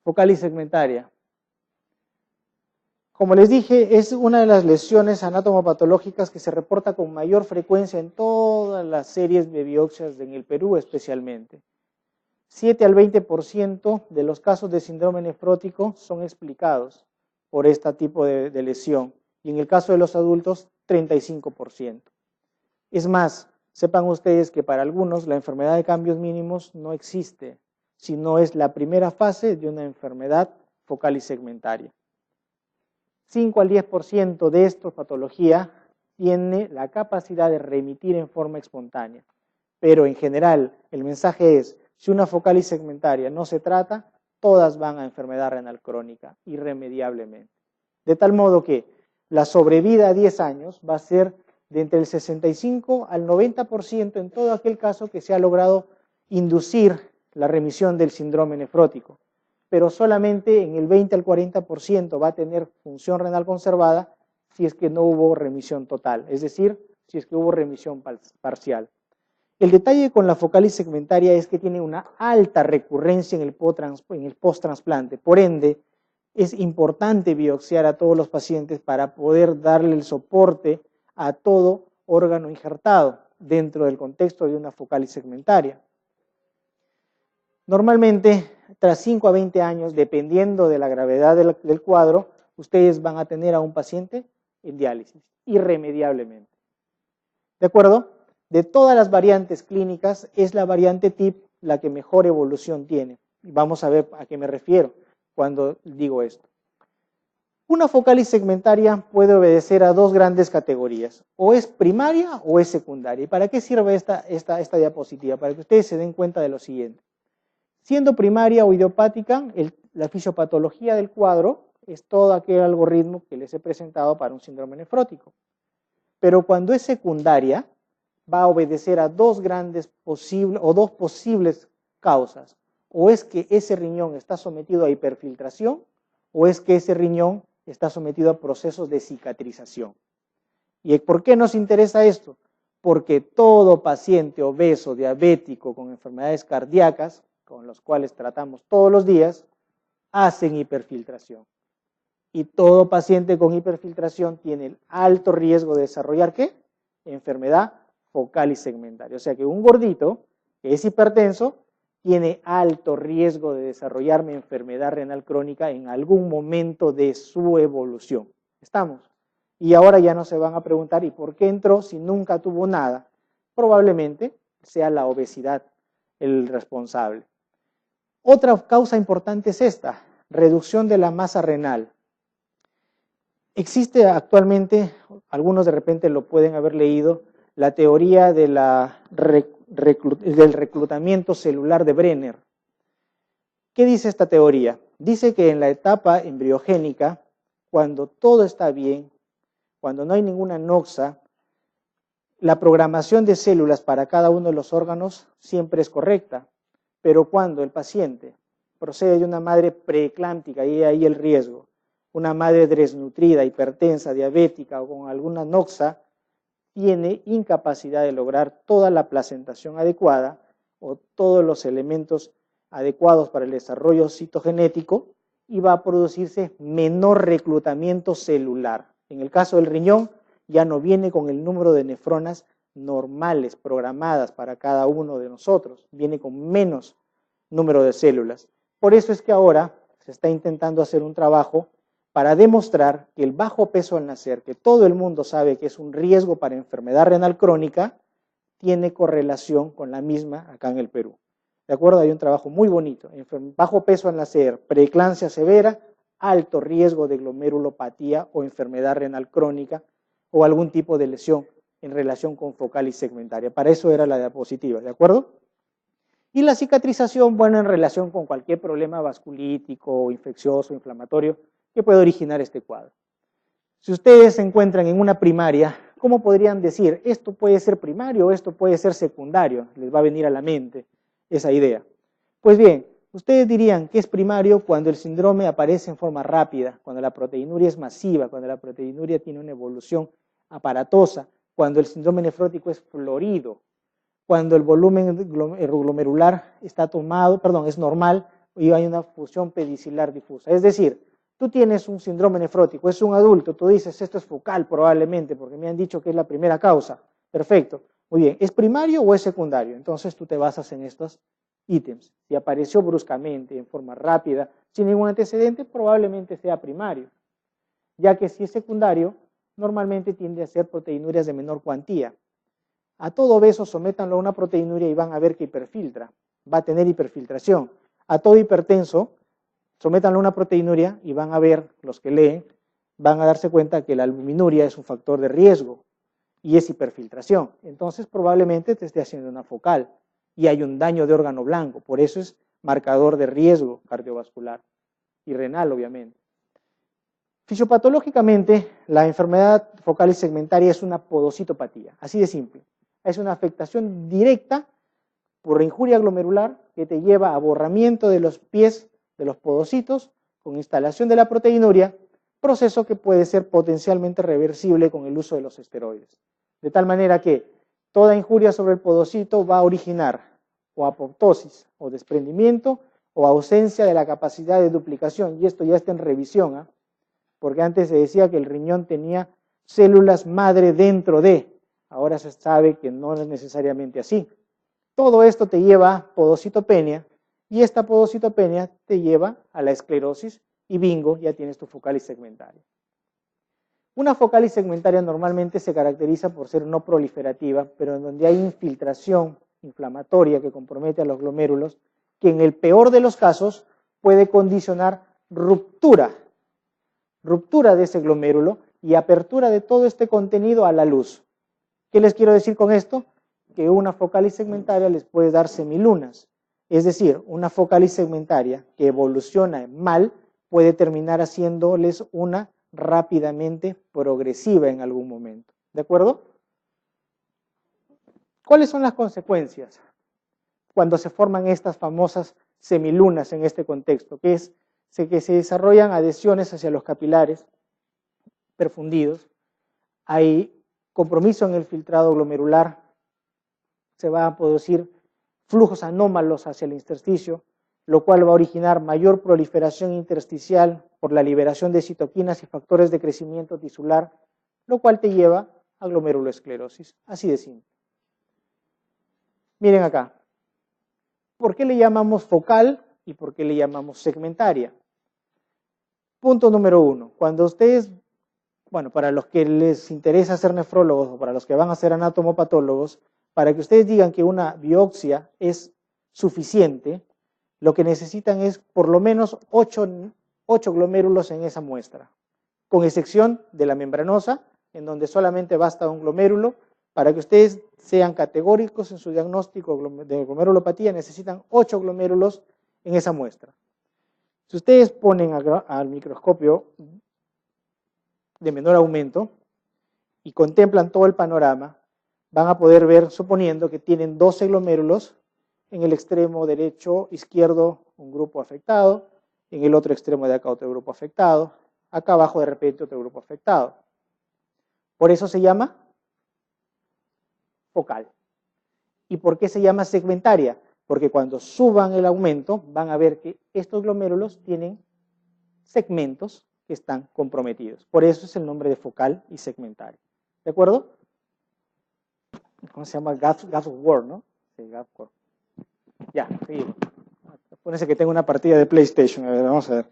focal y segmentaria. Como les dije, es una de las lesiones anatomopatológicas que se reporta con mayor frecuencia en todas las series de biopsias en el Perú especialmente. 7 al 20% de los casos de síndrome nefrótico son explicados por este tipo de lesión y en el caso de los adultos 35%. Es más, sepan ustedes que para algunos la enfermedad de cambios mínimos no existe, sino es la primera fase de una enfermedad focal y segmentaria. 5 al 10% de esta patología tiene la capacidad de remitir en forma espontánea, pero en general el mensaje es, si una focal y segmentaria no se trata, todas van a enfermedad renal crónica irremediablemente. De tal modo que la sobrevida a 10 años va a ser de entre el 65 al 90% en todo aquel caso que se ha logrado inducir la remisión del síndrome nefrótico, pero solamente en el 20 al 40% va a tener función renal conservada si es que no hubo remisión total, es decir, si es que hubo remisión parcial. El detalle con la focal y segmentaria es que tiene una alta recurrencia en el post-trasplante, por ende, es importante biopsiar a todos los pacientes para poder darle el soporte a todo órgano injertado dentro del contexto de una focal y segmentaria. Normalmente, tras 5 a 20 años, dependiendo de la gravedad del cuadro, ustedes van a tener a un paciente en diálisis, irremediablemente. ¿De acuerdo? De todas las variantes clínicas, es la variante TIP la que mejor evolución tiene. Y vamos a ver a qué me refiero cuando digo esto. Una focal y segmentaria puede obedecer a dos grandes categorías, o es primaria o es secundaria. ¿Y para qué sirve esta diapositiva? Para que ustedes se den cuenta de lo siguiente. Siendo primaria o idiopática, la fisiopatología del cuadro es todo aquel algoritmo que les he presentado para un síndrome nefrótico. Pero cuando es secundaria, va a obedecer a dos posibles causas. O es que ese riñón está sometido a hiperfiltración, o es que ese riñón está sometido a procesos de cicatrización. ¿Y por qué nos interesa esto? Porque todo paciente obeso, diabético, con enfermedades cardíacas, con los cuales tratamos todos los días, hacen hiperfiltración. Y todo paciente con hiperfiltración tiene el alto riesgo de desarrollar, ¿qué? Enfermedad focal y segmentaria. O sea que un gordito que es hipertenso tiene alto riesgo de desarrollar mi enfermedad renal crónica en algún momento de su evolución. ¿Estamos? Y ahora ya no se van a preguntar, ¿y por qué entró si nunca tuvo nada? Probablemente sea la obesidad el responsable. Otra causa importante es esta, reducción de la masa renal. Existe actualmente, algunos de repente lo pueden haber leído, la teoría de del reclutamiento celular de Brenner. ¿Qué dice esta teoría? Dice que en la etapa embriogénica, cuando todo está bien, cuando no hay ninguna noxa, la programación de células para cada uno de los órganos siempre es correcta, pero cuando el paciente procede de una madre preeclámptica, y ahí el riesgo, una madre desnutrida, hipertensa, diabética o con alguna noxa, tiene incapacidad de lograr toda la placentación adecuada o todos los elementos adecuados para el desarrollo citogenético y va a producirse menor reclutamiento celular. En el caso del riñón, ya no viene con el número de nefronas normales, programadas para cada uno de nosotros, viene con menos número de células. Por eso es que ahora se está intentando hacer un trabajo para demostrar que el bajo peso al nacer, que todo el mundo sabe que es un riesgo para enfermedad renal crónica, tiene correlación con la misma acá en el Perú. ¿De acuerdo? Hay un trabajo muy bonito. Bajo peso al nacer, preeclampsia severa, alto riesgo de glomerulopatía o enfermedad renal crónica o algún tipo de lesión en relación con focal y segmentaria. Para eso era la diapositiva, ¿de acuerdo? Y la cicatrización, bueno, en relación con cualquier problema vasculítico, infeccioso, inflamatorio, que puede originar este cuadro. Si ustedes se encuentran en una primaria, ¿cómo podrían decir? Esto puede ser primario o esto puede ser secundario. Les va a venir a la mente esa idea. Pues bien, ustedes dirían que es primario cuando el síndrome aparece en forma rápida, cuando la proteinuria es masiva, cuando la proteinuria tiene una evolución aparatosa, cuando el síndrome nefrótico es florido, cuando el volumen glomerular está es normal, y hay una fusión pedicilar difusa. Es decir, tú tienes un síndrome nefrótico, es un adulto, tú dices, esto es focal probablemente, porque me han dicho que es la primera causa. Perfecto, muy bien, ¿es primario o es secundario? Entonces tú te basas en estos ítems. Si apareció bruscamente, en forma rápida, sin ningún antecedente, probablemente sea primario, ya que si es secundario, normalmente tiende a ser proteinurias de menor cuantía. A todo obeso sométanlo a una proteinuria y van a ver que hiperfiltra, va a tener hiperfiltración. A todo hipertenso, sométanlo a una proteinuria y van a ver, los que leen, van a darse cuenta que la albuminuria es un factor de riesgo y es hiperfiltración. Entonces probablemente te esté haciendo una focal y hay un daño de órgano blanco, por eso es marcador de riesgo cardiovascular y renal, obviamente. Fisiopatológicamente, la enfermedad focal y segmentaria es una podocitopatía, así de simple. Es una afectación directa por injuria glomerular que te lleva a borramiento de los pies de los podocitos con instalación de la proteinuria, proceso que puede ser potencialmente reversible con el uso de los esteroides. De tal manera que toda injuria sobre el podocito va a originar o apoptosis o desprendimiento o ausencia de la capacidad de duplicación, y esto ya está en revisión, ¿eh? Porque antes se decía que el riñón tenía células madre dentro de, ahora se sabe que no es necesariamente así. Todo esto te lleva a podocitopenia y esta podocitopenia te lleva a la esclerosis y bingo, ya tienes tu focalis segmentaria. Una focalis segmentaria normalmente se caracteriza por ser no proliferativa, pero en donde hay infiltración inflamatoria que compromete a los glomérulos, que en el peor de los casos puede condicionar ruptura de ese glomérulo y apertura de todo este contenido a la luz. ¿Qué les quiero decir con esto? Que una focalis segmentaria les puede dar semilunas. Es decir, una focalis segmentaria que evoluciona mal puede terminar haciéndoles una rápidamente progresiva en algún momento. ¿De acuerdo? ¿Cuáles son las consecuencias cuando se forman estas famosas semilunas en este contexto? Que es que se desarrollan adhesiones hacia los capilares perfundidos, hay compromiso en el filtrado glomerular, se van a producir flujos anómalos hacia el intersticio, lo cual va a originar mayor proliferación intersticial por la liberación de citoquinas y factores de crecimiento tisular, lo cual te lleva a glomerulosclerosis, así de simple. Miren acá, ¿por qué le llamamos focal y por qué le llamamos segmentaria? Punto número 1, cuando ustedes, bueno, para los que les interesa ser nefrólogos o para los que van a ser anatomopatólogos, para que ustedes digan que una biopsia es suficiente, lo que necesitan es por lo menos 8 glomérulos en esa muestra, con excepción de la membranosa, en donde solamente basta un glomérulo. Para que ustedes sean categóricos en su diagnóstico de glomerulopatía, necesitan 8 glomérulos en esa muestra. Si ustedes ponen al microscopio de menor aumento y contemplan todo el panorama, van a poder ver, suponiendo que tienen 12 glomérulos, en el extremo derecho, izquierdo, un grupo afectado, en el otro extremo de acá otro grupo afectado, acá abajo de repente otro grupo afectado. Por eso se llama focal. ¿Y por qué se llama segmentaria? Porque cuando suban el aumento van a ver que estos glomérulos tienen segmentos que están comprometidos. Por eso es el nombre de focal y segmentaria. ¿De acuerdo? ¿Cómo se llama? Gas of War, ¿no? Sí, Gas of War. Ya, seguimos. Acuérdense que tengo una partida de PlayStation. A ver, vamos a ver.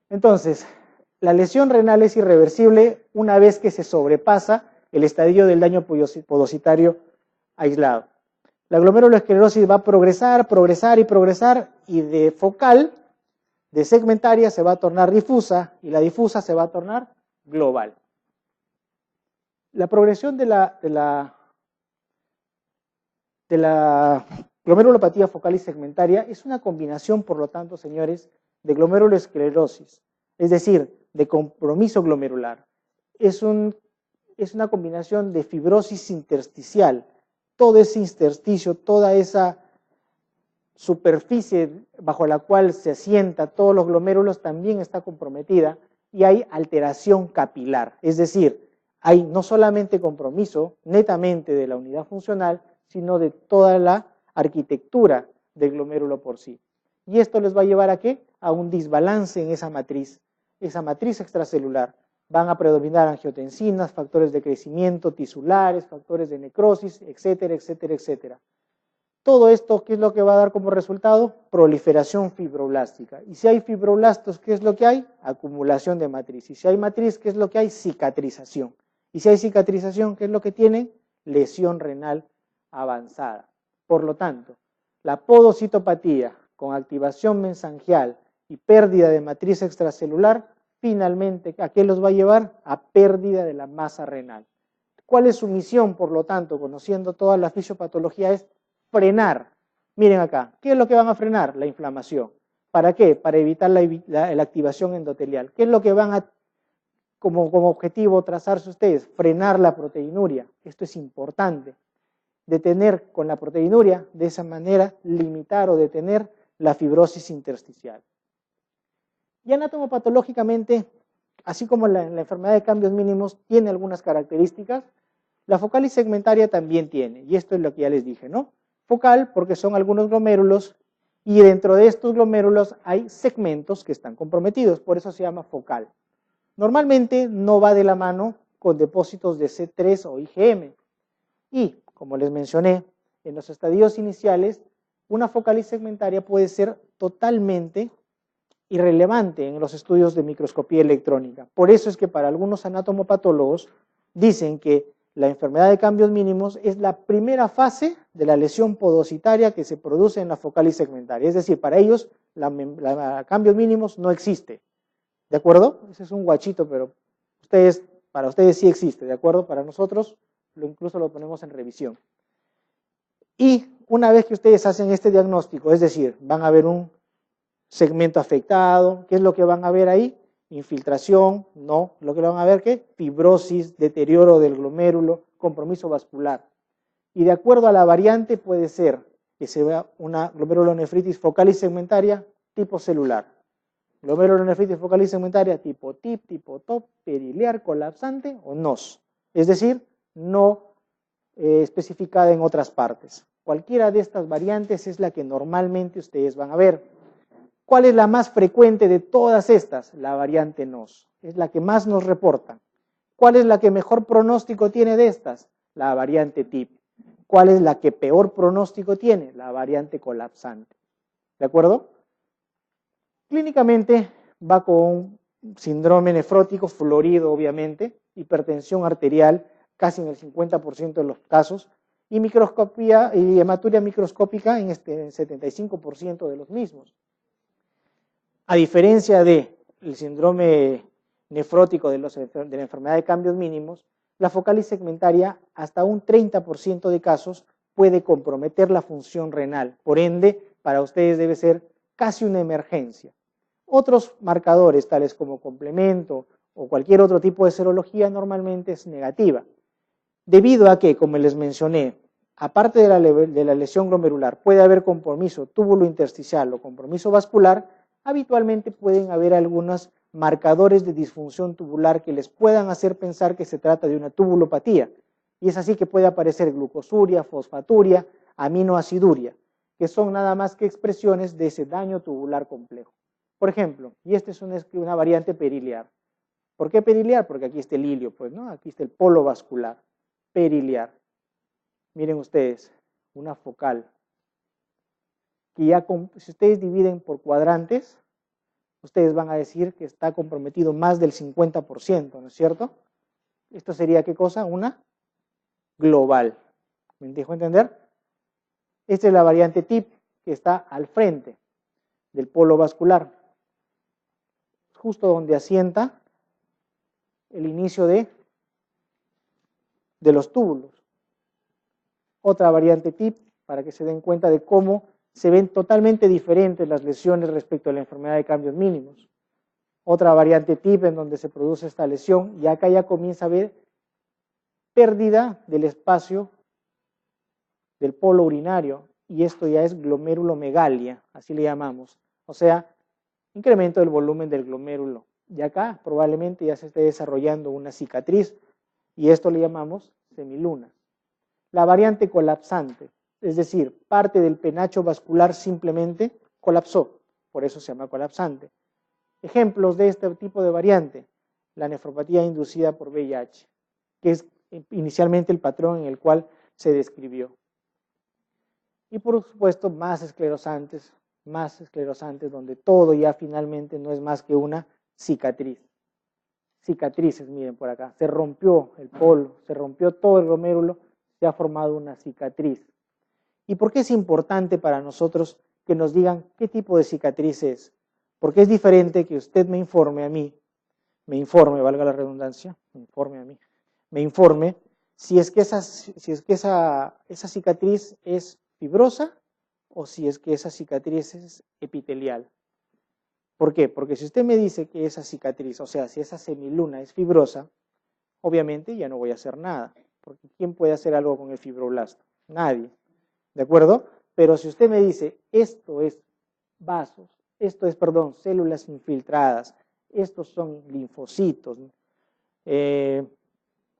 Entonces, la lesión renal es irreversible una vez que se sobrepasa el estadio del daño podocitario aislado. La glomerulosclerosis va a progresar y de focal, de segmentaria, se va a tornar difusa y la difusa se va a tornar global. La progresión de la glomerulopatía focal y segmentaria es una combinación, por lo tanto, señores, de glomerulosclerosis, es decir, de compromiso glomerular. Es una combinación de fibrosis intersticial. Todo ese intersticio, toda esa superficie bajo la cual se asienta todos los glomérulos también está comprometida y hay alteración capilar, es decir, hay no solamente compromiso netamente de la unidad funcional, sino de toda la arquitectura del glomérulo por sí. Y esto les va a llevar ¿a qué? A un desbalance en esa matriz extracelular. Van a predominar angiotensinas, factores de crecimiento tisulares, factores de necrosis, etcétera, etcétera, etcétera. Todo esto, ¿qué es lo que va a dar como resultado? Proliferación fibroblástica. Y si hay fibroblastos, ¿qué es lo que hay? Acumulación de matriz. Y si hay matriz, ¿qué es lo que hay? Cicatrización. Y si hay cicatrización, ¿qué es lo que tienen? Lesión renal avanzada. Por lo tanto, la podocitopatía con activación mesangial y pérdida de matriz extracelular, finalmente, ¿a qué los va a llevar? A pérdida de la masa renal. ¿Cuál es su misión, por lo tanto, conociendo toda la fisiopatología? Es frenar. Miren acá, ¿qué es lo que van a frenar? La inflamación. ¿Para qué? Para evitar la activación endotelial. ¿Qué es lo que van a, como objetivo, trazarse ustedes? Frenar la proteinuria. Esto es importante. Detener con la proteinuria, de esa manera, limitar o detener la fibrosis intersticial. Y anatomopatológicamente, así como la enfermedad de cambios mínimos tiene algunas características, la focal y segmentaria también tiene, y esto es lo que ya les dije, ¿no? Focal porque son algunos glomérulos y dentro de estos glomérulos hay segmentos que están comprometidos, por eso se llama focal. Normalmente no va de la mano con depósitos de C3 o IgM y, como les mencioné, en los estadios iniciales, una focal y segmentaria puede ser totalmente irrelevante en los estudios de microscopía electrónica. Por eso es que para algunos anatomopatólogos dicen que la enfermedad de cambios mínimos es la primera fase de la lesión podocitaria que se produce en la focal y segmentaria. Es decir, para ellos, cambios mínimos no existe. ¿De acuerdo? Ese es un guachito, pero para ustedes sí existe, ¿de acuerdo? Para nosotros, incluso lo ponemos en revisión. Y una vez que ustedes hacen este diagnóstico, es decir, van a ver un segmento afectado, ¿qué es lo que van a ver ahí? Infiltración, no, lo que van a ver, ¿qué? Fibrosis, deterioro del glomérulo, compromiso vascular. Y de acuerdo a la variante puede ser que se vea una glomerulonefritis focal y segmentaria tipo celular, glomerulonefritis focal y segmentaria tipo TIP, tipo TOP, periliar, colapsante o NOS, es decir, no especificada en otras partes. Cualquiera de estas variantes es la que normalmente ustedes van a ver. ¿Cuál es la más frecuente de todas estas? La variante NOS. Es la que más nos reportan. ¿Cuál es la que mejor pronóstico tiene de estas? La variante TIP. ¿Cuál es la que peor pronóstico tiene? La variante colapsante. ¿De acuerdo? Clínicamente va con síndrome nefrótico florido, obviamente, hipertensión arterial, casi en el 50% de los casos, y microscopía y hematuria microscópica en el 75% de los mismos. A diferencia del síndrome nefrótico de la enfermedad de cambios mínimos, la focal y segmentaria hasta un 30% de casos puede comprometer la función renal. Por ende, para ustedes debe ser casi una emergencia. Otros marcadores, tales como complemento o cualquier otro tipo de serología, normalmente es negativa. Debido a que, como les mencioné, aparte de la lesión glomerular, puede haber compromiso túbulo intersticial o compromiso vascular, habitualmente pueden haber algunos marcadores de disfunción tubular que les puedan hacer pensar que se trata de una tubulopatía. Y es así que puede aparecer glucosuria, fosfaturia, aminoaciduria, que son nada más que expresiones de ese daño tubular complejo. Por ejemplo, y esta es una variante periliar. ¿Por qué periliar? Porque aquí está el hilio, pues, ¿no? Aquí está el polo vascular, periliar. Miren ustedes, una focal. Que ya, si ustedes dividen por cuadrantes, ustedes van a decir que está comprometido más del 50%, ¿no es cierto? Esto sería, ¿qué cosa? Una global. ¿Me dejo entender? Esta es la variante TIP que está al frente del polo vascular, justo donde asienta el inicio de los túbulos. Otra variante TIP, para que se den cuenta de cómo se ven totalmente diferentes las lesiones respecto a la enfermedad de cambios mínimos. Otra variante TIP en donde se produce esta lesión y acá ya comienza a haber pérdida del espacio del polo urinario y esto ya es glomerulomegalia, así le llamamos. O sea, incremento del volumen del glomérulo. Y acá probablemente ya se esté desarrollando una cicatriz y esto le llamamos semiluna. La variante colapsante, es decir, parte del penacho vascular simplemente colapsó, por eso se llama colapsante. Ejemplos de este tipo de variante, la nefropatía inducida por VIH, que es inicialmente el patrón en el cual se describió. Y por supuesto más esclerosantes, donde todo ya finalmente no es más que una cicatriz. Cicatrices, miren por acá, se rompió el polo, se rompió todo el glomérulo, se ha formado una cicatriz. ¿Y por qué es importante para nosotros que nos digan qué tipo de cicatriz es? Porque es diferente que usted me informe a mí, valga la redundancia, me informe si es que esa cicatriz es fibrosa o si es que esa cicatriz es epitelial. ¿Por qué? Porque si usted me dice que esa cicatriz, o sea, si esa semiluna es fibrosa, obviamente ya no voy a hacer nada, porque ¿quién puede hacer algo con el fibroblasto? Nadie, ¿de acuerdo? Pero si usted me dice, esto es vasos, células infiltradas, estos son linfocitos,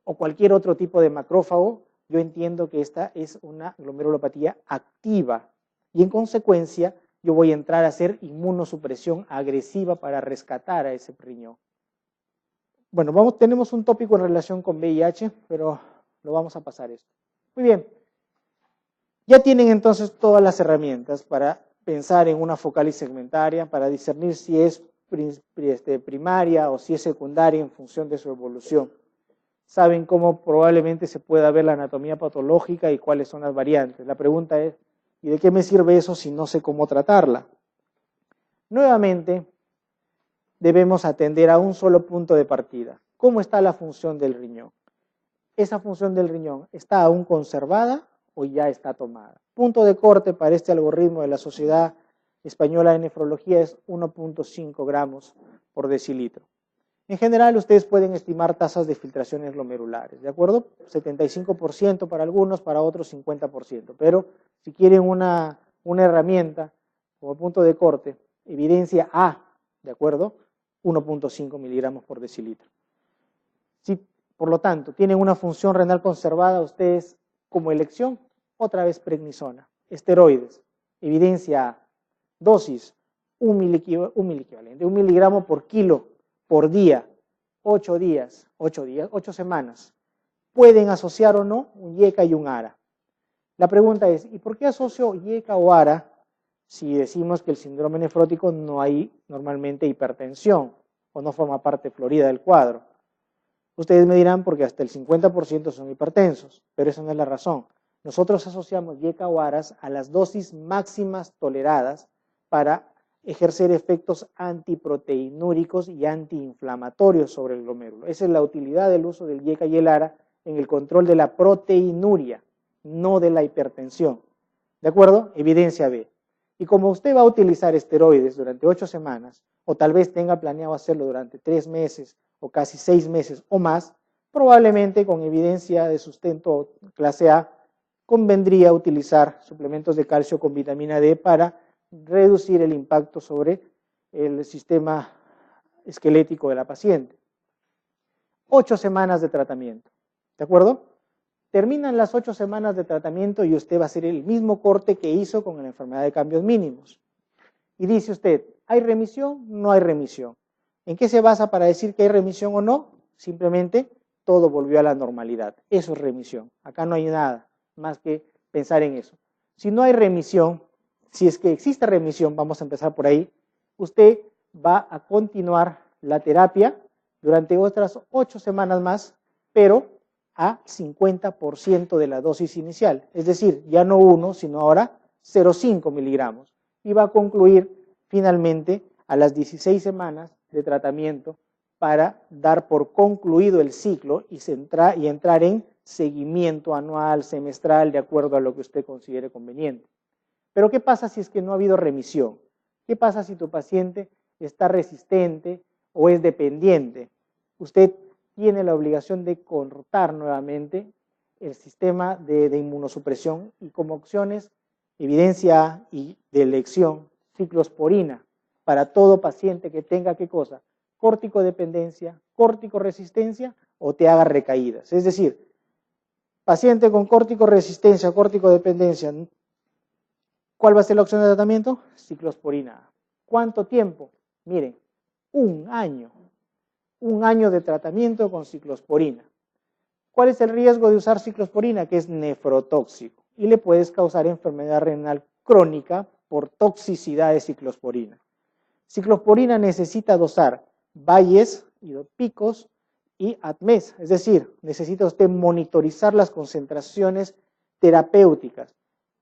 o cualquier otro tipo de macrófago, yo entiendo que esta es una glomerulopatía activa y en consecuencia yo voy a entrar a hacer inmunosupresión agresiva para rescatar a ese riñón. Bueno, tenemos un tópico en relación con VIH, pero lo vamos a pasar esto. Muy bien, ya tienen entonces todas las herramientas para pensar en una focal y segmentaria, para discernir si es primaria o si es secundaria en función de su evolución. Saben cómo probablemente se pueda ver la anatomía patológica y cuáles son las variantes. La pregunta es, ¿y de qué me sirve eso si no sé cómo tratarla? Nuevamente, debemos atender a un solo punto de partida. ¿Cómo está la función del riñón? ¿Esa función del riñón está aún conservada o ya está tomada? Punto de corte para este algoritmo de la Sociedad Española de Nefrología es 1.5 gramos por decilitro. En general, ustedes pueden estimar tasas de filtraciones glomerulares, ¿de acuerdo? 75% para algunos, para otros 50%. Pero si quieren una herramienta como punto de corte, evidencia A, ¿de acuerdo? 1.5 miligramos por decilitro. Si, por lo tanto, tienen una función renal conservada, ustedes como elección, otra vez prednisona, esteroides, evidencia A, dosis, 1 miligramo por kilo por día, 8 semanas. ¿Pueden asociar o no un IECA y un ARA? La pregunta es, ¿y por qué asocio IECA o ARA si decimos que el síndrome nefrótico no hay normalmente hipertensión o no forma parte florida del cuadro? Ustedes me dirán porque hasta el 50% son hipertensos, pero esa no es la razón. Nosotros asociamos IECA o ARAs a las dosis máximas toleradas para ejercer efectos antiproteinúricos y antiinflamatorios sobre el glomérulo. Esa es la utilidad del uso del IECA y el ARA en el control de la proteinuria, no de la hipertensión. ¿De acuerdo? Evidencia B. Y como usted va a utilizar esteroides durante 8 semanas, o tal vez tenga planeado hacerlo durante 3 meses, o casi 6 meses o más, probablemente con evidencia de sustento clase A, convendría utilizar suplementos de calcio con vitamina D para reducir el impacto sobre el sistema esquelético de la paciente. 8 semanas de tratamiento, ¿de acuerdo? Terminan las 8 semanas de tratamiento y usted va a hacer el mismo corte que hizo con la enfermedad de cambios mínimos. Y dice usted, ¿hay remisión? No hay remisión. ¿En qué se basa para decir que hay remisión o no? Simplemente todo volvió a la normalidad. Eso es remisión. Acá no hay nada más que pensar en eso. Si no hay remisión, si es que existe remisión, vamos a empezar por ahí, usted va a continuar la terapia durante otras 8 semanas más, pero a 50% de la dosis inicial. Es decir, ya no 1, sino ahora 0,5 miligramos. Y va a concluir finalmente a las 16 semanas de tratamiento para dar por concluido el ciclo y entrar en seguimiento anual, semestral, de acuerdo a lo que usted considere conveniente. Pero ¿qué pasa si es que no ha habido remisión? ¿Qué pasa si tu paciente está resistente o es dependiente? Usted tiene la obligación de cortar nuevamente el sistema de inmunosupresión y como opciones, evidencia A y de elección, ciclosporina, para todo paciente que tenga, ¿qué cosa? Córticodependencia, córticoresistencia o te haga recaídas. Es decir, paciente con córticoresistencia, córticodependencia, ¿Cuál va a ser la opción de tratamiento? Ciclosporina A. ¿Cuánto tiempo? Miren, un año. Un año de tratamiento con ciclosporina. ¿Cuál es el riesgo de usar ciclosporina? Que es nefrotóxico y le puedes causar enfermedad renal crónica por toxicidad de ciclosporina. Ciclosporina necesita dosar Bayes, picos y ATMES, es decir, necesita usted monitorizar las concentraciones terapéuticas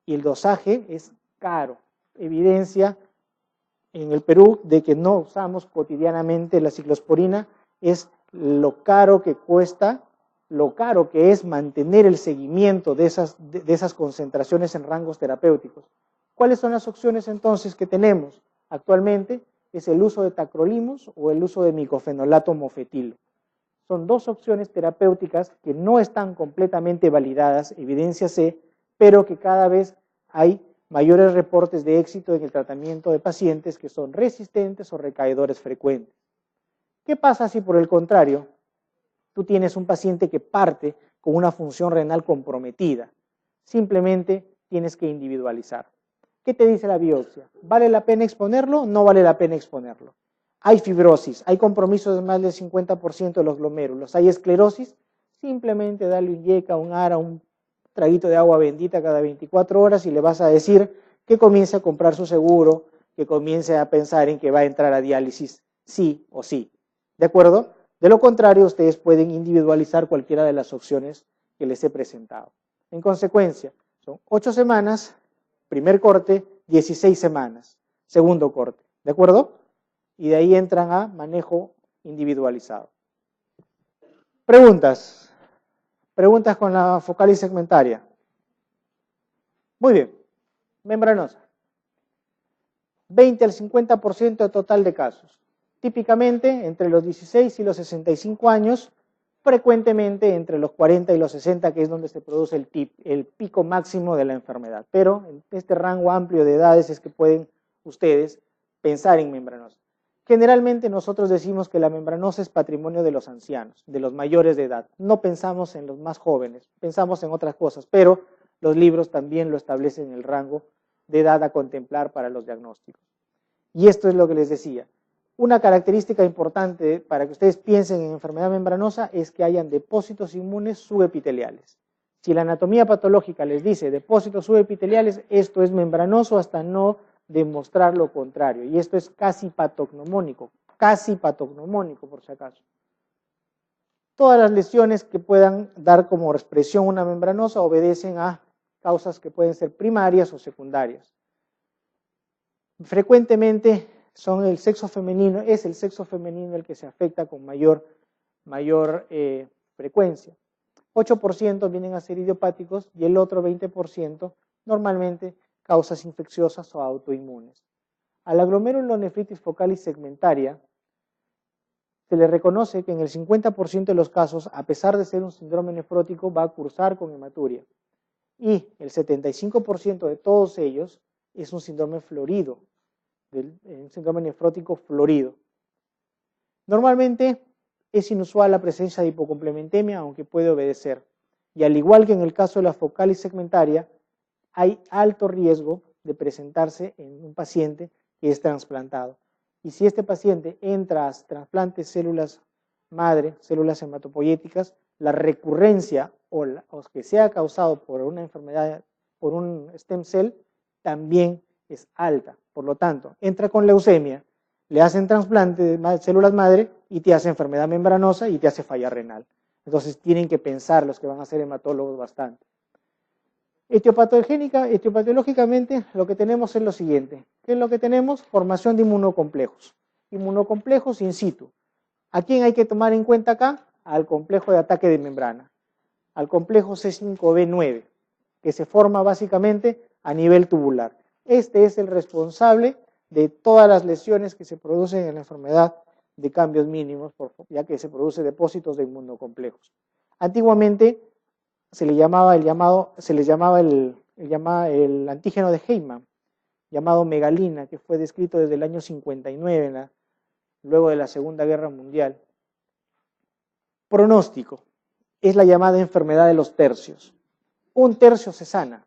y el dosaje es caro. Evidencia en el Perú de que no usamos cotidianamente la ciclosporina es lo caro que cuesta, lo caro que es mantener el seguimiento de esas concentraciones en rangos terapéuticos. ¿Cuáles son las opciones entonces que tenemos actualmente? Es el uso de tacrolimus o el uso de micofenolato mofetilo. Son dos opciones terapéuticas que no están completamente validadas, evidencia C, pero que cada vez hay mayores reportes de éxito en el tratamiento de pacientes que son resistentes o recaedores frecuentes. ¿Qué pasa si por el contrario tú tienes un paciente que parte con una función renal comprometida? Simplemente tienes que individualizar. ¿Qué te dice la biopsia? ¿Vale la pena exponerlo? No vale la pena exponerlo. Hay fibrosis, hay compromiso de más del 50% de los glomérulos, hay esclerosis, simplemente dale un yeca, un ARA, un traguito de agua bendita cada 24 horas y le vas a decir que comience a comprar su seguro, que comience a pensar en que va a entrar a diálisis sí o sí. ¿De acuerdo? De lo contrario, ustedes pueden individualizar cualquiera de las opciones que les he presentado. En consecuencia, son 8 semanas, primer corte, 16 semanas, segundo corte. ¿De acuerdo? Y de ahí entran a manejo individualizado. Preguntas. Preguntas con la focal y segmentaria. Muy bien. Membranosa. 20 al 50% de total de casos. Típicamente entre los 16 y los 65 años, frecuentemente entre los 40 y los 60, que es donde se produce el pico máximo de la enfermedad. Pero en este rango amplio de edades es que pueden ustedes pensar en membranosa. Generalmente nosotros decimos que la membranosa es patrimonio de los ancianos, de los mayores de edad. No pensamos en los más jóvenes, pensamos en otras cosas, pero los libros también lo establecen en el rango de edad a contemplar para los diagnósticos. Y esto es lo que les decía. Una característica importante para que ustedes piensen en enfermedad membranosa es que hayan depósitos inmunes subepiteliales. Si la anatomía patológica les dice depósitos subepiteliales, esto es membranoso hasta no demostrar lo contrario. Y esto es casi patognomónico por si acaso. Todas las lesiones que puedan dar como expresión una membranosa obedecen a causas que pueden ser primarias o secundarias. Frecuentemente son el sexo femenino, es el sexo femenino el que se afecta con mayor frecuencia. 8% vienen a ser idiopáticos y el otro 20% normalmente causas infecciosas o autoinmunes. A la glomerulonefritis focal y segmentaria se le reconoce que en el 50% de los casos, a pesar de ser un síndrome nefrótico, va a cursar con hematuria. Y el 75% de todos ellos es un síndrome florido, un síndrome nefrótico florido. Normalmente es inusual la presencia de hipocomplementemia, aunque puede obedecer. Y al igual que en el caso de la focal y segmentaria, hay alto riesgo de presentarse en un paciente que es trasplantado. Y si este paciente entra a trasplante células madre, células hematopoyéticas, la recurrencia o que sea causado por una enfermedad, por un stem cell, también es alta. Por lo tanto, entra con leucemia, le hacen trasplante de células madre y te hace enfermedad membranosa y te hace falla renal. Entonces tienen que pensar los que van a ser hematólogos bastante. Etiopatológicamente lo que tenemos es lo siguiente. ¿Qué es lo que tenemos? Formación de inmunocomplejos. Inmunocomplejos in situ. ¿A quién hay que tomar en cuenta acá? Al complejo de ataque de membrana. Al complejo C5b9, que se forma básicamente a nivel tubular. Este es el responsable de todas las lesiones que se producen en la enfermedad de cambios mínimos, ya que se producen depósitos de inmunocomplejos. Antiguamente se les llamaba el antígeno de Heymann, llamado megalina, que fue descrito desde el año 59, luego de la Segunda Guerra Mundial. Pronóstico, es la llamada enfermedad de los tercios. Un tercio se sana.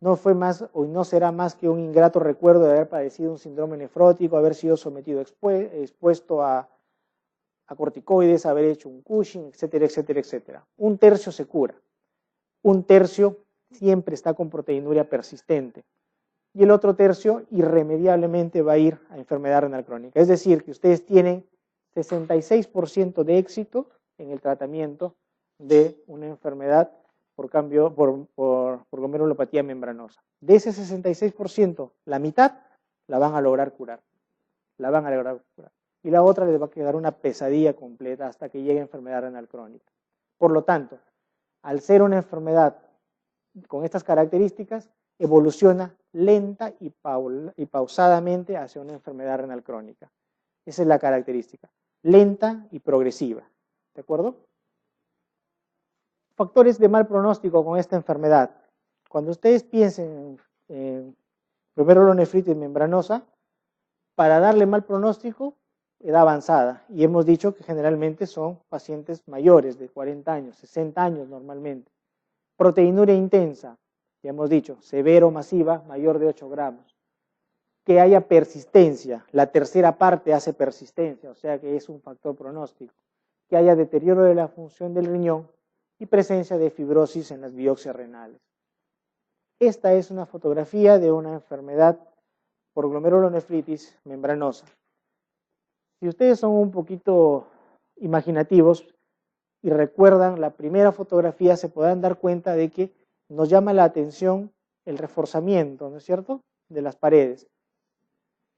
no fue más o no será más que un ingrato recuerdo de haber padecido un síndrome nefrótico, haber sido sometido expuesto a corticoides, haber hecho un Cushing, etcétera, etcétera, etcétera. Un tercio se cura. Un tercio siempre está con proteinuria persistente. Y el otro tercio irremediablemente va a ir a enfermedad renal crónica. Es decir, que ustedes tienen 66% de éxito en el tratamiento de una enfermedad por glomerulopatía membranosa. De ese 66%, la mitad la van a lograr curar. La van a lograr curar. Y la otra les va a quedar una pesadilla completa hasta que llegue a enfermedad renal crónica. Por lo tanto, al ser una enfermedad con estas características, evoluciona lenta y pausadamente hacia una enfermedad renal crónica. Esa es la característica, lenta y progresiva. ¿De acuerdo? Factores de mal pronóstico con esta enfermedad. Cuando ustedes piensen en glomerulonefritis membranosa, para darle mal pronóstico, edad avanzada. Y hemos dicho que generalmente son pacientes mayores, de 40 años, 60 años normalmente. Proteinuria intensa, ya hemos dicho, severo masiva, mayor de 8 gramos. Que haya persistencia, la tercera parte hace persistencia, o sea que es un factor pronóstico. Que haya deterioro de la función del riñón y presencia de fibrosis en las biopsias renales. Esta es una fotografía de una enfermedad por glomerulonefritis membranosa. Si ustedes son un poquito imaginativos y recuerdan la primera fotografía, se podrán dar cuenta de que nos llama la atención el reforzamiento, ¿no es cierto?, de las paredes.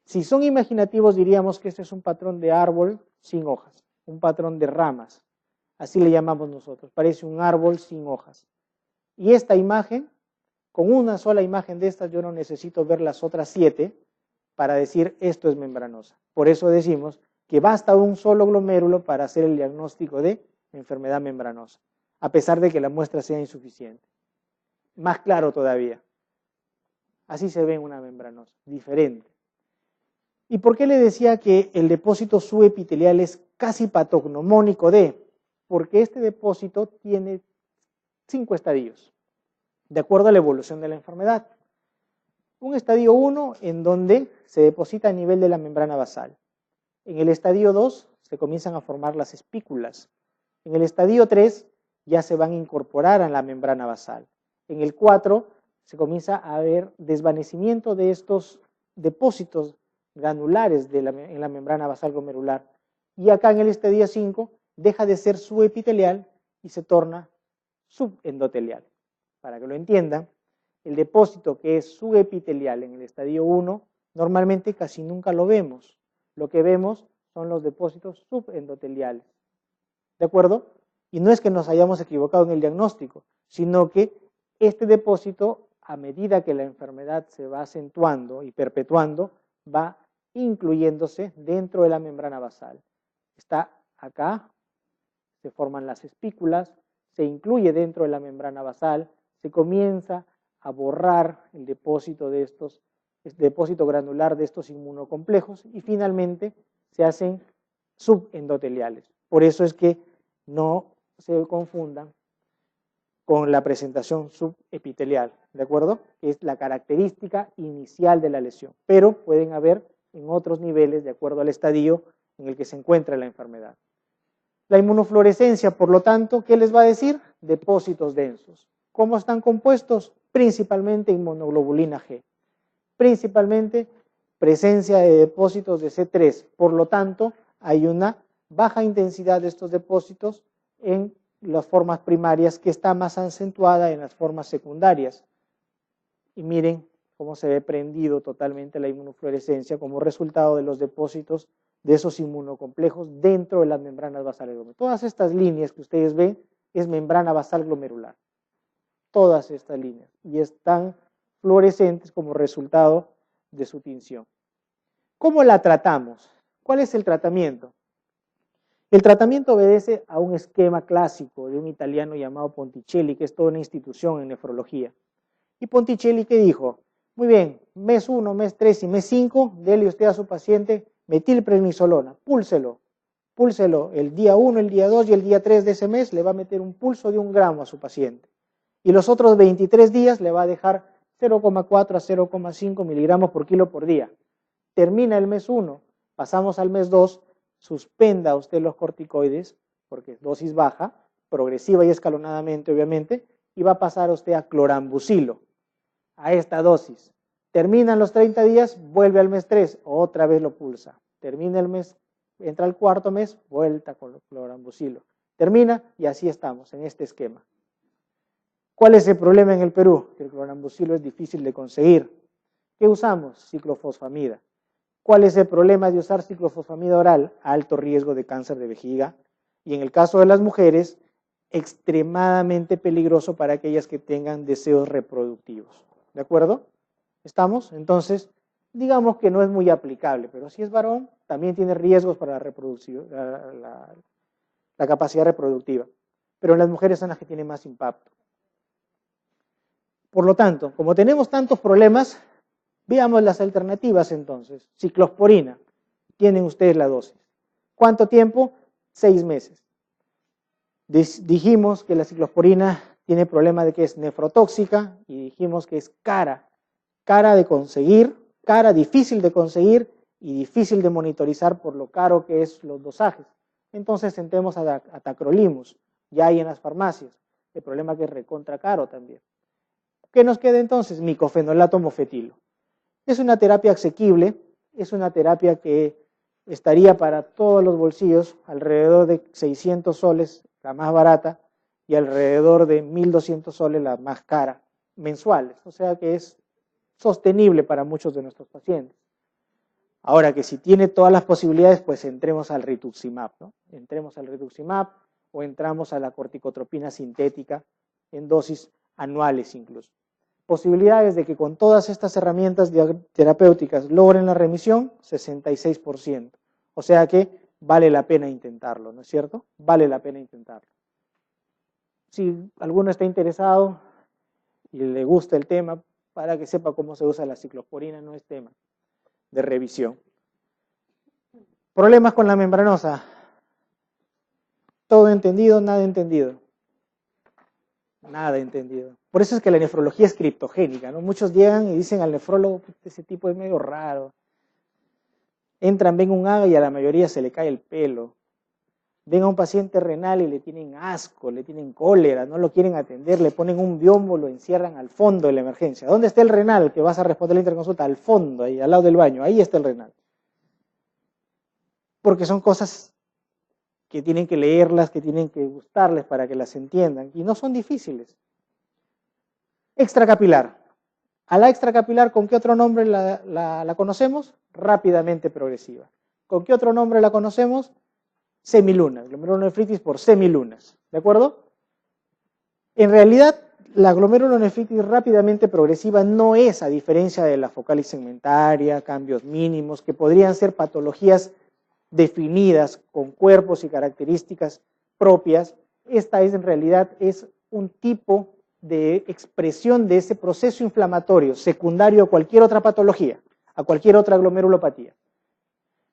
Si son imaginativos, diríamos que este es un patrón de árbol sin hojas, un patrón de ramas. Así le llamamos nosotros, parece un árbol sin hojas. Y esta imagen, con una sola imagen de estas, yo no necesito ver las otras 7 para decir esto es membranosa. Por eso decimos que basta un solo glomérulo para hacer el diagnóstico de enfermedad membranosa, a pesar de que la muestra sea insuficiente. Más claro todavía. Así se ve en una membranosa, diferente. ¿Y por qué le decía que el depósito subepitelial es casi patognomónico de? Porque este depósito tiene 5 estadios, de acuerdo a la evolución de la enfermedad. Un estadio 1 en donde se deposita a nivel de la membrana basal. En el estadio 2 se comienzan a formar las espículas. En el estadio 3 ya se van a incorporar a la membrana basal. En el 4 se comienza a ver desvanecimiento de estos depósitos granulares en la membrana basal glomerular. Y acá en el estadio 5 deja de ser subepitelial y se torna subendotelial. Para que lo entiendan, el depósito que es subepitelial en el estadio 1 normalmente casi nunca lo vemos. Lo que vemos son los depósitos subendoteliales. ¿De acuerdo? Y no es que nos hayamos equivocado en el diagnóstico, sino que este depósito, a medida que la enfermedad se va acentuando y perpetuando, va incluyéndose dentro de la membrana basal. Está acá, se forman las espículas, se incluye dentro de la membrana basal, se comienza a borrar el depósito granular de estos inmunocomplejos y finalmente se hacen subendoteliales. Por eso es que no se confundan con la presentación subepitelial, ¿de acuerdo? Que es la característica inicial de la lesión, pero pueden haber en otros niveles de acuerdo al estadio en el que se encuentra la enfermedad. La inmunofluorescencia, por lo tanto, ¿qué les va a decir? Depósitos densos. ¿Cómo están compuestos? Principalmente inmunoglobulina G. Principalmente presencia de depósitos de C3. Por lo tanto, hay una baja intensidad de estos depósitos en las formas primarias que está más acentuada en las formas secundarias. Y miren cómo se ve prendido totalmente la inmunofluorescencia como resultado de los depósitos de esos inmunocomplejos dentro de las membranas basales glomerulares. Todas estas líneas que ustedes ven es membrana basal glomerular. Todas estas líneas. Y están fluorescentes como resultado de su tinción. ¿Cómo la tratamos? ¿Cuál es el tratamiento? El tratamiento obedece a un esquema clásico de un italiano llamado Ponticelli, que es toda una institución en nefrología. Y Ponticelli, ¿qué dijo? Muy bien, mes 1, mes 3 y mes 5, dele usted a su paciente metilprednisolona, púlselo el día 1, el día 2 y el día 3 de ese mes le va a meter un pulso de 1 gramo a su paciente. Y los otros 23 días le va a dejar 0,4 a 0,5 miligramos por kilo por día. Termina el mes 1, pasamos al mes 2, suspenda usted los corticoides, porque es dosis baja, progresiva y escalonadamente, obviamente, y va a pasar usted a clorambucilo, a esta dosis. Terminan los 30 días, vuelve al mes 3, otra vez lo pulsa. Termina el mes, entra al cuarto mes, vuelta con clorambucilo. Termina y así estamos, en este esquema. ¿Cuál es el problema en el Perú? Que el clorambucilo es difícil de conseguir. ¿Qué usamos? Ciclofosfamida. ¿Cuál es el problema de usar ciclofosfamida oral? Alto riesgo de cáncer de vejiga. Y en el caso de las mujeres, extremadamente peligroso para aquellas que tengan deseos reproductivos. ¿De acuerdo? ¿Estamos? Entonces, digamos que no es muy aplicable, pero si es varón, también tiene riesgos para la reproducción, la capacidad reproductiva. Pero en las mujeres son las que tienen más impacto. Por lo tanto, como tenemos tantos problemas, veamos las alternativas entonces. Ciclosporina, tienen ustedes la dosis. ¿Cuánto tiempo? 6 meses. Dijimos que la ciclosporina tiene problema de que es nefrotóxica y dijimos que es cara de conseguir, difícil de conseguir y difícil de monitorizar por lo caro que es los dosajes. Entonces entremos a tacrolimus, ya hay en las farmacias. El problema es que es recontra caro también. ¿Qué nos queda entonces? Micofenolato mofetilo. Es una terapia asequible, es una terapia que estaría para todos los bolsillos, alrededor de 600 soles, la más barata, y alrededor de 1.200 soles, la más cara, mensuales. O sea que es sostenible para muchos de nuestros pacientes. Ahora que si tiene todas las posibilidades, pues entremos al rituximab, ¿no? Entremos al rituximab o entramos a la corticotropina sintética en dosis anuales incluso. Posibilidades de que con todas estas herramientas terapéuticas logren la remisión, 66%. O sea que vale la pena intentarlo, ¿no es cierto? Vale la pena intentarlo. Si alguno está interesado y le gusta el tema, para que sepa cómo se usa la ciclosporina, no es tema de revisión. Problemas con la membranosa. Todo entendido, nada entendido. Nada entendido. Por eso es que la nefrología es criptogénica, ¿no? Muchos llegan y dicen al nefrólogo, ese tipo es medio raro. Entran, ven un AGA y a la mayoría se le cae el pelo. Ven a un paciente renal y le tienen asco, le tienen cólera, no lo quieren atender, le ponen un biombo, lo encierran al fondo de la emergencia. ¿Dónde está el renal que vas a responder la interconsulta? Al fondo, ahí al lado del baño, ahí está el renal. Porque son cosas que tienen que leerlas, que tienen que gustarles para que las entiendan, y no son difíciles. Extracapilar. A la extracapilar, ¿con qué otro nombre la conocemos? Rápidamente progresiva. ¿Con qué otro nombre la conocemos? Semilunas, glomerulonefritis por semilunas, ¿de acuerdo? En realidad, la glomerulonefritis rápidamente progresiva no es, a diferencia de la focal y segmentaria, cambios mínimos, que podrían ser patologías definidas con cuerpos y características propias. Esta en realidad es un tipo de expresión de ese proceso inflamatorio secundario a cualquier otra patología, a cualquier otra glomerulopatía.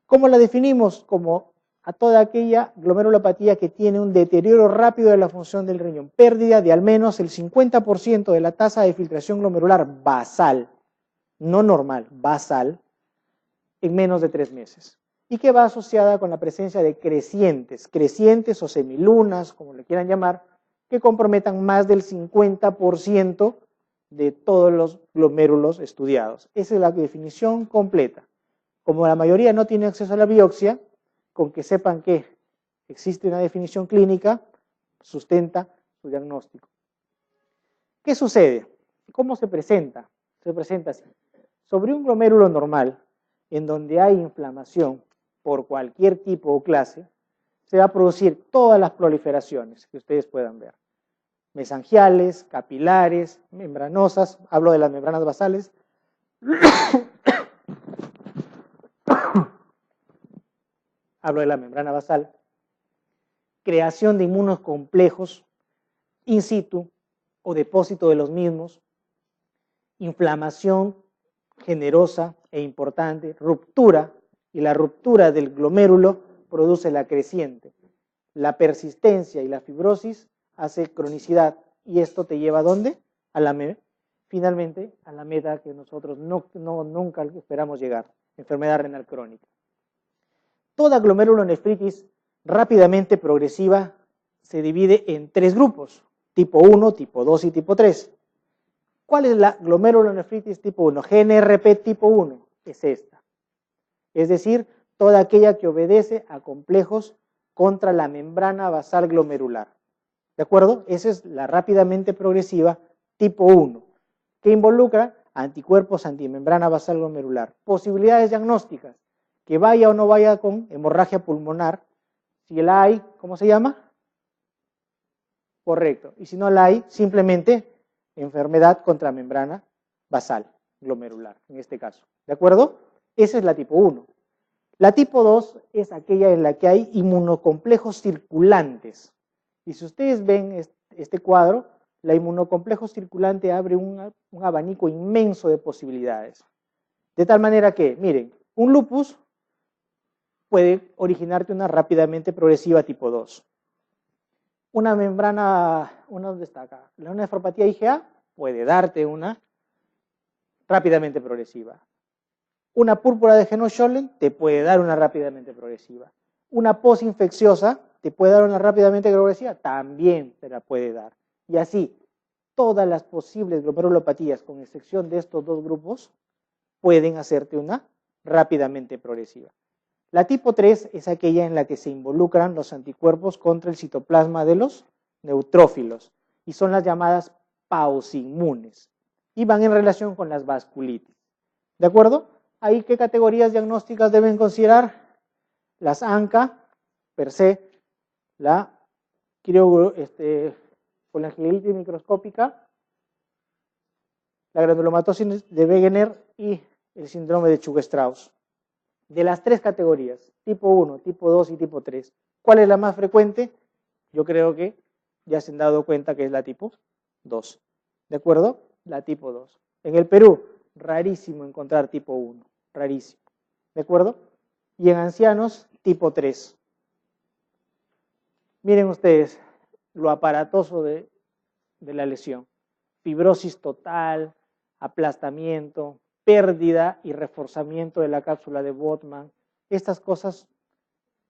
¿Cómo la definimos? Como a toda aquella glomerulopatía que tiene un deterioro rápido de la función del riñón, pérdida de al menos el 50% de la tasa de filtración glomerular basal, no normal, basal, en menos de 3 meses. Y que va asociada con la presencia de crecientes o semilunas, como le quieran llamar, que comprometan más del 50% de todos los glomérulos estudiados. Esa es la definición completa. Como la mayoría no tiene acceso a la biopsia, con que sepan que existe una definición clínica, sustenta su diagnóstico. ¿Qué sucede? ¿Cómo se presenta? Se presenta así. Sobre un glomérulo normal, en donde hay inflamación por cualquier tipo o clase, se va a producir todas las proliferaciones que ustedes puedan ver. Mesangiales, capilares, membranosas, hablo de las membranas basales, hablo de la membrana basal, creación de inmunos complejos in situ o depósito de los mismos, inflamación generosa e importante, ruptura, y la ruptura del glomérulo produce la creciente. La persistencia y la fibrosis hace cronicidad, y esto te lleva ¿a dónde? A la finalmente a la meta que nosotros nunca esperamos llegar, enfermedad renal crónica. Toda glomerulonefritis rápidamente progresiva se divide en 3 grupos, tipo 1, tipo 2 y tipo 3. ¿Cuál es la glomerulonefritis tipo 1? GNRP tipo 1 es esta. Es decir, toda aquella que obedece a complejos contra la membrana basal glomerular. ¿De acuerdo? Esa es la rápidamente progresiva tipo 1, que involucra anticuerpos antimembrana basal glomerular. Posibilidades diagnósticas, que vaya o no vaya con hemorragia pulmonar. Si la hay, ¿cómo se llama? Correcto. Y si no la hay, simplemente enfermedad contra membrana basal glomerular, en este caso. ¿De acuerdo? Esa es la tipo 1. La tipo 2 es aquella en la que hay inmunocomplejos circulantes. Y si ustedes ven este cuadro, la inmunocomplejo circulante abre un abanico inmenso de posibilidades. De tal manera que, miren, un lupus puede originarte una rápidamente progresiva tipo 2. Una membrana, ¿dónde está acá? La nefropatía IgA puede darte una rápidamente progresiva. Una púrpura de Heno-Schollen te puede dar una rápidamente progresiva. Una posinfecciosa te puede dar una rápidamente progresiva, también te la puede dar. Y así, todas las posibles glomerulopatías, con excepción de estos 2 grupos, pueden hacerte una rápidamente progresiva. La tipo 3 es aquella en la que se involucran los anticuerpos contra el citoplasma de los neutrófilos y son las llamadas pausinmunes y van en relación con las vasculitis. ¿De acuerdo? Ahí, ¿qué categorías diagnósticas deben considerar? Las ANCA, per se, la colangiolitis microscópica, la granulomatosis de Wegener y el síndrome de Churg-Strauss. De las 3 categorías, tipo 1, tipo 2 y tipo 3, ¿cuál es la más frecuente? Yo creo que ya se han dado cuenta que es la tipo 2. ¿De acuerdo? La tipo 2. En el Perú, rarísimo encontrar tipo 1, rarísimo. ¿De acuerdo? Y en ancianos, tipo 3. Miren ustedes lo aparatoso de la lesión. Fibrosis total, aplastamiento, pérdida y reforzamiento de la cápsula de Botman. Estas cosas,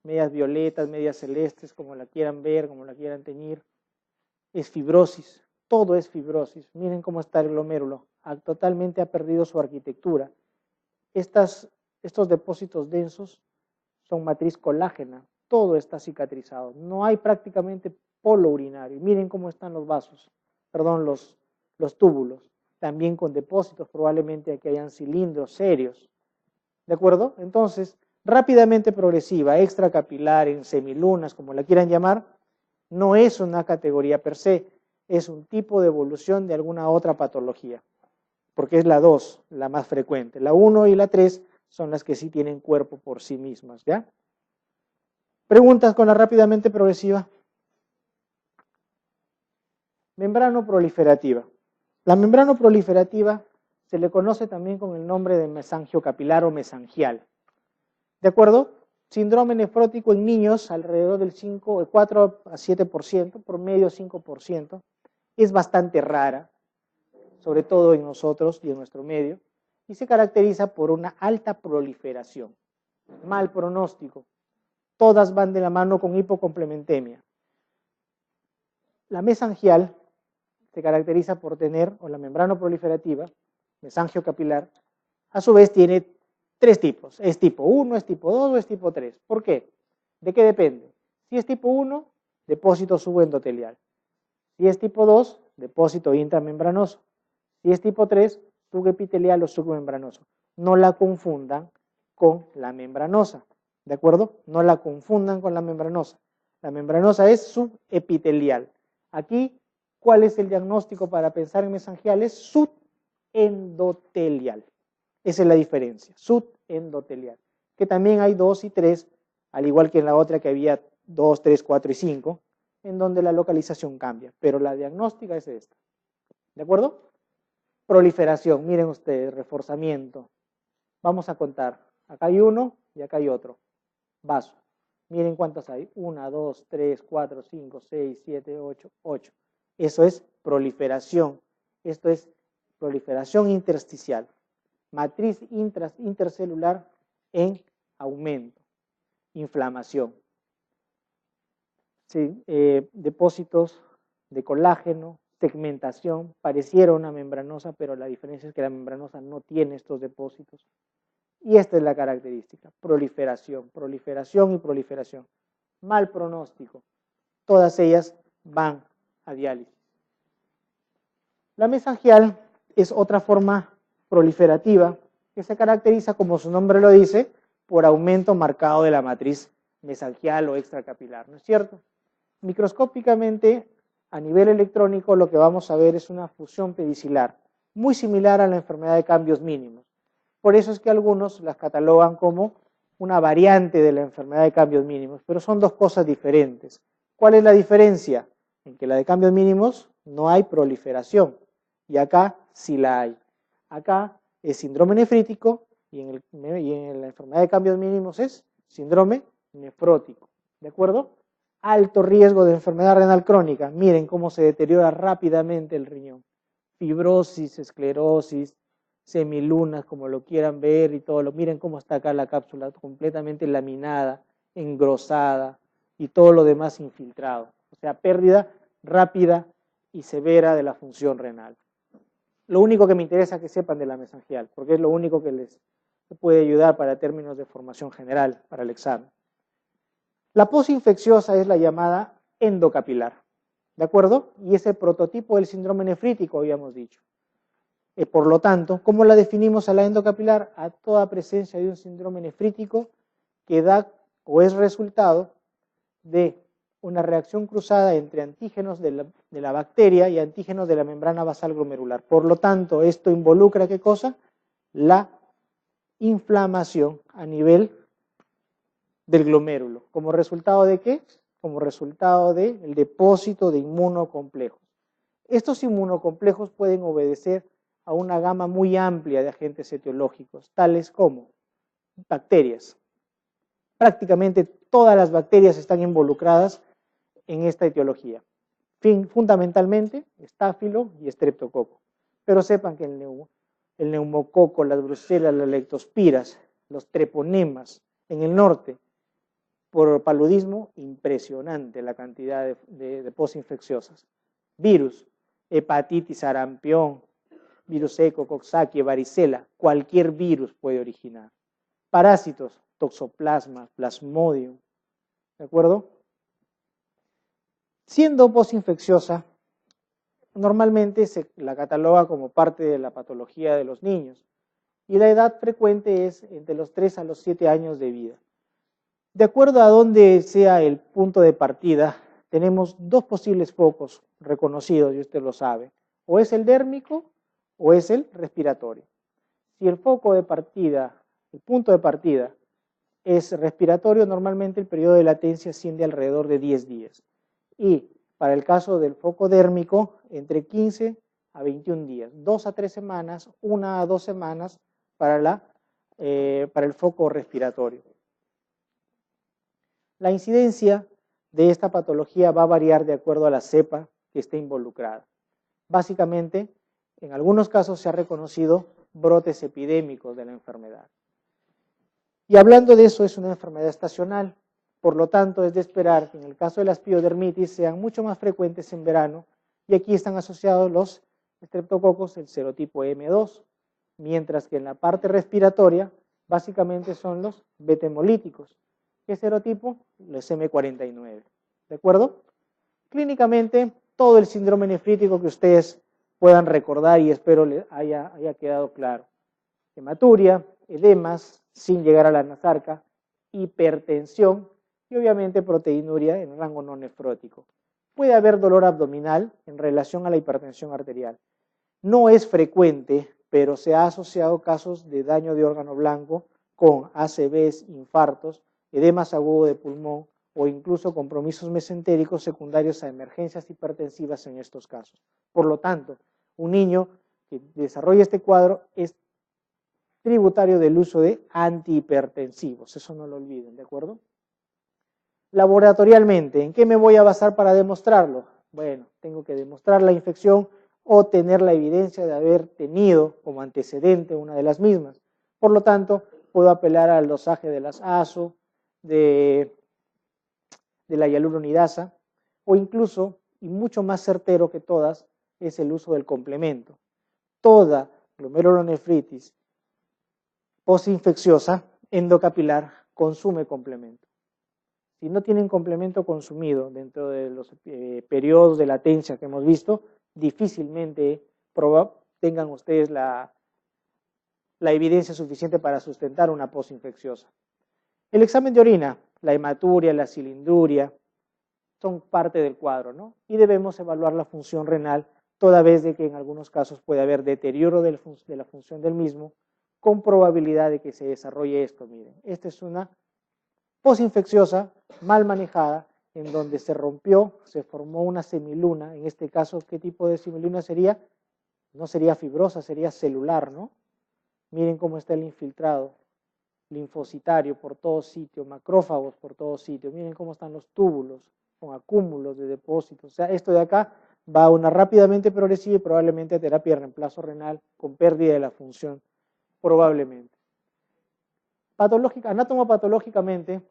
medias violetas, medias celestes, como la quieran ver, como la quieran teñir, es fibrosis. Todo es fibrosis. Miren cómo está el glomérulo. Totalmente ha perdido su arquitectura. Estos depósitos densos son matriz colágena. Todo está cicatrizado. No hay prácticamente polo urinario. Miren cómo están los vasos, perdón, los túbulos. También con depósitos, probablemente aquí hayan cilindros serios. ¿De acuerdo? Entonces, rápidamente progresiva, extracapilar, en semilunas, como la quieran llamar, no es una categoría per se, es un tipo de evolución de alguna otra patología, porque es la 2, la más frecuente. La 1 y la 3 son las que sí tienen cuerpo por sí mismas, ¿ya? Preguntas con la rápidamente progresiva. Membrano proliferativa. La membrana proliferativa se le conoce también con el nombre de mesangiocapilar o mesangial. ¿De acuerdo? Síndrome nefrótico en niños, alrededor del 4 a 7%, promedio 5%. Es bastante rara, sobre todo en nosotros y en nuestro medio, y se caracteriza por una alta proliferación. Mal pronóstico. Todas van de la mano con hipocomplementemia. La mesangial se caracteriza por tener, o la membrana proliferativa, mesangiocapilar, a su vez tiene 3 tipos. Es tipo 1, es tipo 2 o es tipo 3. ¿Por qué? ¿De qué depende? Si es tipo 1, depósito subendotelial. Si es tipo 2, depósito intramembranoso. Si es tipo 3, subepitelial o submembranoso. No la confundan con la membranosa. ¿De acuerdo? No la confundan con la membranosa. La membranosa es subepitelial. Aquí, ¿cuál es el diagnóstico para pensar en mesangiales? Subendotelial. Esa es la diferencia, subendotelial. Que también hay 2 y 3, al igual que en la otra que había 2, 3, 4 y 5, en donde la localización cambia. Pero la diagnóstica es esta. ¿De acuerdo? Proliferación, miren ustedes, reforzamiento. Vamos a contar. Acá hay uno y acá hay otro. Vaso. Miren cuántos hay. 1, 2, 3, 4, 5, 6, 7, 8, 8. Eso es proliferación. Esto es proliferación intersticial, matriz intercelular en aumento, inflamación. Sí, depósitos de colágeno, segmentación, pareciera una membranosa, pero la diferencia es que la membranosa no tiene estos depósitos. Y esta es la característica, proliferación, proliferación y proliferación. Mal pronóstico, todas ellas van a diálisis. La mesangial es otra forma proliferativa que se caracteriza, como su nombre lo dice, por aumento marcado de la matriz mesangial o extracapilar, ¿no es cierto? Microscópicamente, a nivel electrónico, lo que vamos a ver es una fusión pedicilar, muy similar a la enfermedad de cambios mínimos. Por eso es que algunos las catalogan como una variante de la enfermedad de cambios mínimos, pero son dos cosas diferentes. ¿Cuál es la diferencia? En que la de cambios mínimos no hay proliferación y acá sí la hay. Acá es síndrome nefrítico y en la enfermedad de cambios mínimos es síndrome nefrótico. ¿De acuerdo? Alto riesgo de enfermedad renal crónica. Miren cómo se deteriora rápidamente el riñón. Fibrosis, esclerosis, semilunas, como lo quieran ver y todo. Miren cómo está acá la cápsula completamente laminada, engrosada y todo lo demás infiltrado. O sea, pérdida rápida y severa de la función renal. Lo único que me interesa que sepan de la mesangial, porque es lo único que les puede ayudar para términos de formación general para el examen. La posinfecciosa es la llamada endocapilar, ¿de acuerdo? Y es el prototipo del síndrome nefrítico, habíamos dicho. Por lo tanto, ¿cómo la definimos a la endocapilar? A toda presencia de un síndrome nefrítico que da o es resultado de una reacción cruzada entre antígenos de la bacteria y antígenos de la membrana basal glomerular. Por lo tanto, esto involucra ¿qué cosa? La inflamación a nivel del glomérulo. ¿Como resultado de qué? Como resultado del depósito de inmunocomplejos. Estos inmunocomplejos pueden obedecer a una gama muy amplia de agentes etiológicos, tales como bacterias. Prácticamente todas las bacterias están involucradas en esta etiología. Fundamentalmente, estáfilo y estreptococo. Pero sepan que el neumococo, las brucelas, las leptospiras, los treponemas en el norte, por paludismo, impresionante la cantidad de posinfecciosas. Virus, hepatitis, sarampión, virus seco, coxsackie, varicela, cualquier virus puede originar. Parásitos, toxoplasma, plasmodium, ¿de acuerdo? Siendo posinfecciosa, normalmente se la cataloga como parte de la patología de los niños y la edad frecuente es entre los 3 a los 7 años de vida. De acuerdo a donde sea el punto de partida, tenemos dos posibles focos reconocidos, y usted lo sabe, o es el dérmico o es el respiratorio. Si el foco de partida, el punto de partida es respiratorio, normalmente el periodo de latencia asciende alrededor de 10 días. Y para el caso del foco dérmico, entre 15 a 21 días, 2 a 3 semanas, 1 a 2 semanas para el foco respiratorio. La incidencia de esta patología va a variar de acuerdo a la cepa que esté involucrada. Básicamente, en algunos casos se ha reconocido brotes epidémicos de la enfermedad. Y hablando de eso, es una enfermedad estacional. Por lo tanto, es de esperar que en el caso de las piodermitis sean mucho más frecuentes en verano y aquí están asociados los estreptococos, el serotipo M2, mientras que en la parte respiratoria básicamente son los beta-hemolíticos. ¿Qué serotipo? Los M49. ¿De acuerdo? Clínicamente, todo el síndrome nefrítico que ustedes puedan recordar y espero les haya quedado claro. Hematuria, edemas, sin llegar a la anasarca, hipertensión y obviamente proteinuria en rango no nefrótico. Puede haber dolor abdominal en relación a la hipertensión arterial. No es frecuente, pero se ha asociado casos de daño de órgano blanco con ACVs, infartos, edemas agudo de pulmón o incluso compromisos mesentéricos secundarios a emergencias hipertensivas en estos casos. Por lo tanto, un niño que desarrolla este cuadro es tributario del uso de antihipertensivos, eso no lo olviden, ¿de acuerdo? Laboratorialmente, ¿en qué me voy a basar para demostrarlo? Bueno, tengo que demostrar la infección o tener la evidencia de haber tenido como antecedente una de las mismas. Por lo tanto, puedo apelar al dosaje de las ASO, de la hialuronidasa, o incluso, y mucho más certero que todas, es el uso del complemento. Toda glomerulonefritis postinfecciosa endocapilar consume complemento. Si no tienen complemento consumido dentro de los periodos de latencia que hemos visto, difícilmente tengan ustedes la evidencia suficiente para sustentar una postinfecciosa. El examen de orina, la hematuria, la cilinduria, son parte del cuadro, ¿no? Y debemos evaluar la función renal, toda vez de que en algunos casos puede haber deterioro de la función del mismo, con probabilidad de que se desarrolle esto. Miren, esta es una postinfecciosa mal manejada, en donde se rompió, se formó una semiluna. En este caso, ¿qué tipo de semiluna sería? No sería fibrosa, sería celular, ¿no? Miren cómo está el infiltrado linfocitario por todos sitios, macrófagos por todos sitios. Miren cómo están los túbulos con acúmulos de depósitos. O sea, esto de acá va a una rápidamente progresiva y probablemente a terapia de reemplazo renal con pérdida de la función, probablemente. Anatomopatológicamente,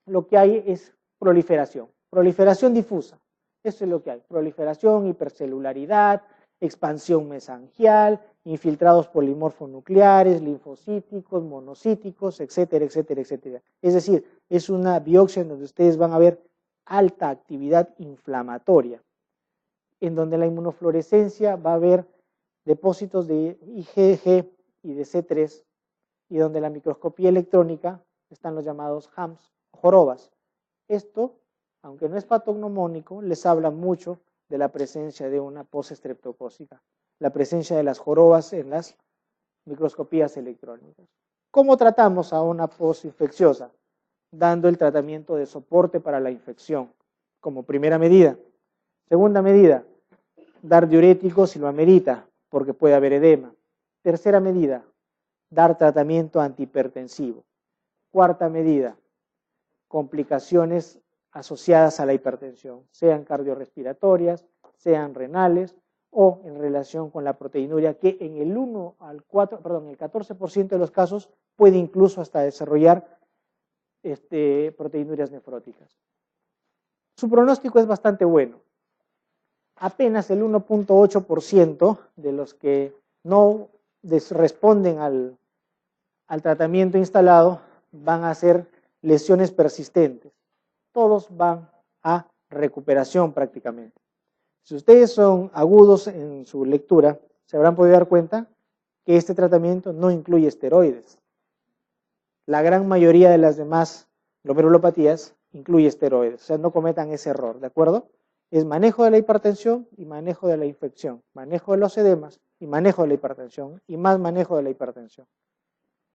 lo que hay es proliferación difusa. Eso es lo que hay, proliferación, hipercelularidad, expansión mesangial, infiltrados polimorfonucleares, linfocíticos, monocíticos, etcétera, etcétera, etcétera. Es decir, es una biopsia en donde ustedes van a ver alta actividad inflamatoria, en donde la inmunofluorescencia va a haber depósitos de IgG y de C3, y donde la microscopía electrónica están los llamados HAMs, jorobas. Esto, aunque no es patognomónico, les habla mucho de la presencia de una postestreptocócica, la presencia de las jorobas en las microscopías electrónicas. ¿Cómo tratamos a una postinfecciosa? Dando el tratamiento de soporte para la infección, como primera medida. Segunda medida, dar diuréticos si lo amerita, porque puede haber edema. Tercera medida, dar tratamiento antihipertensivo. Cuarta medida, complicaciones asociadas a la hipertensión, sean cardiorrespiratorias, sean renales o en relación con la proteinuria, que en el 14% de los casos puede incluso hasta desarrollar proteinurias nefróticas. Su pronóstico es bastante bueno. Apenas el 1.8% de los que no responden al tratamiento instalado van a ser lesiones persistentes. Todos van a recuperación prácticamente. Si ustedes son agudos en su lectura, se habrán podido dar cuenta que este tratamiento no incluye esteroides. La gran mayoría de las demás glomerulopatías incluye esteroides, o sea, no cometan ese error, ¿de acuerdo? Es manejo de la hipertensión y manejo de la infección, manejo de los edemas y manejo de la hipertensión y más manejo de la hipertensión.